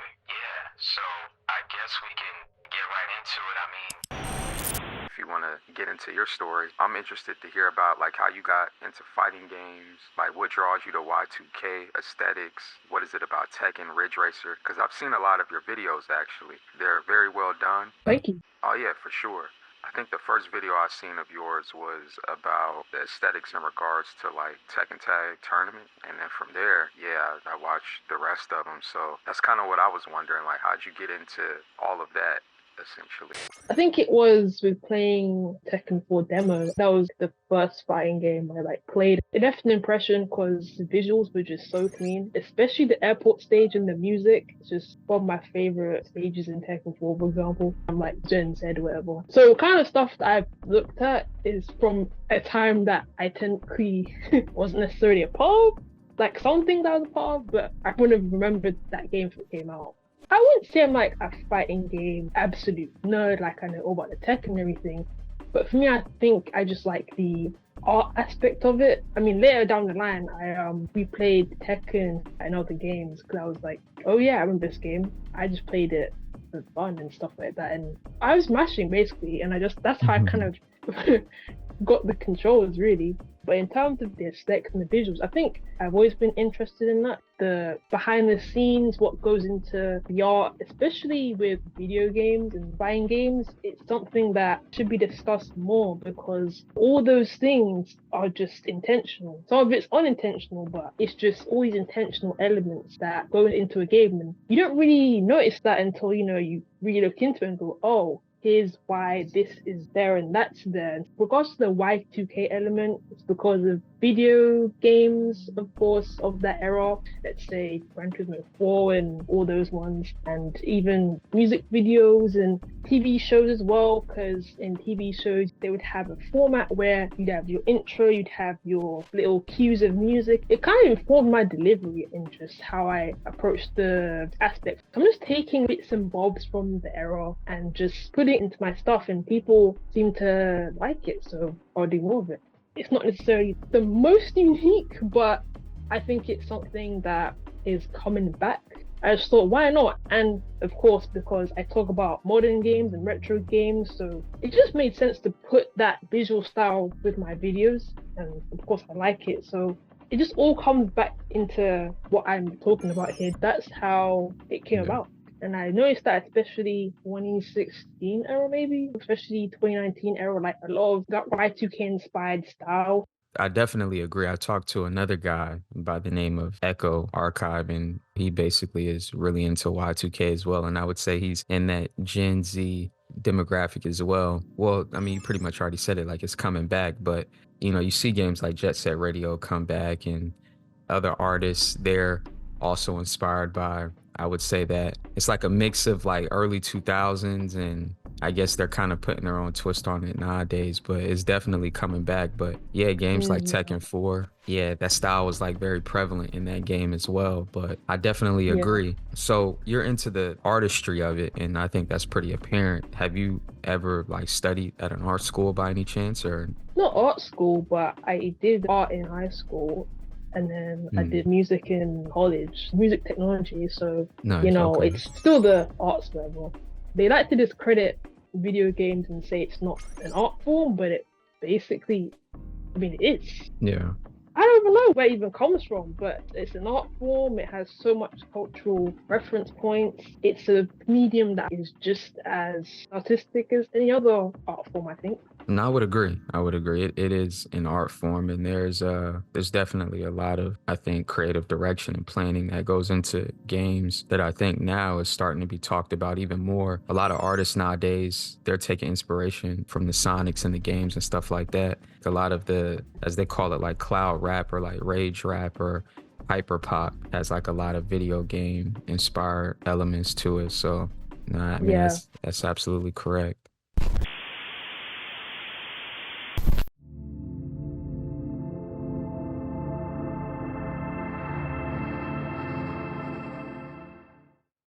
Perfect. Yeah. So I guess we can get right into it. I mean, if you want to get into your story, I'm interested to hear about like how you got into fighting games, like what draws you to Y2K aesthetics. What is it about Tekken, Ridge Racer? Because I've seen a lot of your videos actually. They're very well done. Thank you. Oh yeah, for sure. I think the first video I seen of yours was about the aesthetics in regards to like Tekken Tag tournament, and then from there, yeah, I watched the rest of them. So that's kind of what I was wondering, like how'd you get into all of that, essentially? I think it was with playing Tekken 4 demo. That was the first fighting game I played. It left an impression because the visuals were just so clean, especially the airport stage and the music. It's just one of my favorite stages in Tekken 4, for example. I'm like Gen Z, whatever. So kind of stuff that I've looked at is from a time that I technically wasn't necessarily a part of. Like something that I was a part of, but I wouldn't have remembered that game if it came out. I wouldn't say I'm like a fighting game absolute nerd, like I know all about the tech and everything. But for me, I think I just like the art aspect of it. I mean, later down the line, I replayed Tekken and other games because I was like, oh yeah, I remember this game. I just played it for fun and stuff like that, and I was mashing basically, and that's how I kind of got the controls really. But in terms of the aesthetics and the visuals, I think I've always been interested in that. The behind the scenes, what goes into the art, especially with video games and buying games, it's something that should be discussed more because all those things are just intentional. Some of it's unintentional, but it's just all these intentional elements that go into a game. And you don't really notice that until, you really look into it and go, oh, here's why this is there and that's there. In regards to the Y2K element, it's because of video games, of course, of that era. Let's say Gran Turismo 4 and all those ones, and even music videos and TV shows as well, because in TV shows, they would have a format where you'd have your intro, you'd have your little cues of music. It kind of informed my delivery and just how I approached the aspects. I'm just taking bits and bobs from the era and just putting it into my stuff, and people seem to like it, so I'll do more of it. It's not necessarily the most unique, but I think it's something that is coming back. I just thought, why not? And of course, because I talk about modern games and retro games, so it just made sense to put that visual style with my videos. And of course, I like it. So it just all comes back into what I'm talking about here. That's how it came about. And I noticed that especially 2016 era, maybe, especially 2019 era, like a lot of that Y2K inspired style. I definitely agree. I talked to another guy by the name of Echo Archive, and he basically is really into Y2K as well. And I would say he's in that Gen Z demographic as well. Well, I mean, you pretty much already said it, like it's coming back, but you see games like Jet Set Radio come back and other artists, they're also inspired by, I would say that it's like a mix of like early 2000s, and I guess they're kind of putting their own twist on it nowadays, but it's definitely coming back. But yeah, games like Tekken 4, yeah, that style was like very prevalent in that game as well. But I definitely agree. So you're into the artistry of it, and I think that's pretty apparent. Have you ever like studied at an art school by any chance, or? Not art school, but I did art in high school. And then I did music in college, music technology. So, Nice, it's still the arts level. They like to discredit video games and say it's not an art form, but it basically, it is. Yeah. I don't even know where it even comes from, but it's an art form. It has so much cultural reference points. It's a medium that is just as artistic as any other art form, I think. And I would agree. It is an art form, and there's definitely a lot of, I think, creative direction and planning that goes into games that I think now is starting to be talked about even more. A lot of artists nowadays, they're taking inspiration from the Sonics and the games and stuff like that. A lot of the, as they call it, like cloud rap or like rage rap or hyper pop has like a lot of video game inspired elements to it. So, that's absolutely correct.